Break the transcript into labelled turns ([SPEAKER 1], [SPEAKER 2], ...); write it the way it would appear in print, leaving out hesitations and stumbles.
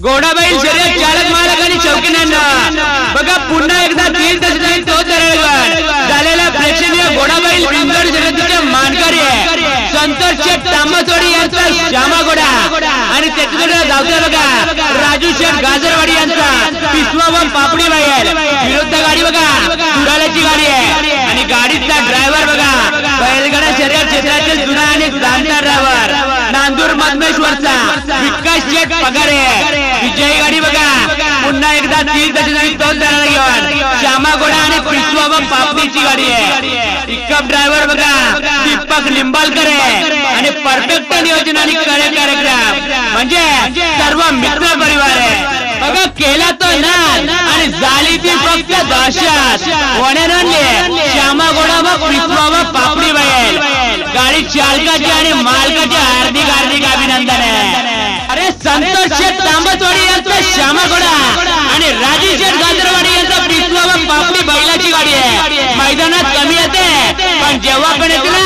[SPEAKER 1] घोडाबाईल शर्यत चालक मालक आणि शौकीनांना बघा पुन्हा एकदा 3 दशकांनी तो तळेगड झालेला प्रेक्षणीय घोडाबाईल बिनजोड शर्यतीचे मानकरी आहे संतोष शेठ तांबचोडी यांचा श्यामा घोडा आणि त्याच्याकडे धावते बघा राजू शेठ गाजरवाडी यांचा पिसवा व पापडी बैल विरुद्ध गाडी बघा उडाल्याची गाडी आहे आणि गाडीचा ड्रायव्हर बघा बैलगाडा शर्यत क्षेत्रातील जुना आणि जाणकार ड्रायव्हर नांदूर मधमेश्वरचा विकास शेठ पगारे विजयी गाडी बघा पुन्हा एकदा 3 दशकांनी तो तळेगड घेऊन श्यामा घोडा आणि पिसवा व पापडीची गाडी आहे पिकअप ड्रायव्हर बघा दीपक लिंबालकर आहे आणि परफेक्ट नियोजन आणि कार्यक्रम म्हणजे सर्व मित्र परिवार आहे बघा केला तो नाद आणि झाली ती फक्त दहशत होण्याने श्यामा घोडा व पिसवा व पापडी बैल गाडी चालकाचे आणि मालकाचे हार्दिक अभिनंदन आहे अरे संतोष शेठ तांबचवाडी यांचा श्यामा घोडा आणि राजू शेठ गाजरवाडी यांचा पिसवा व पापडी बैलाची गाडी आहे मैदानात कमी येते पण जेव्हा पण येते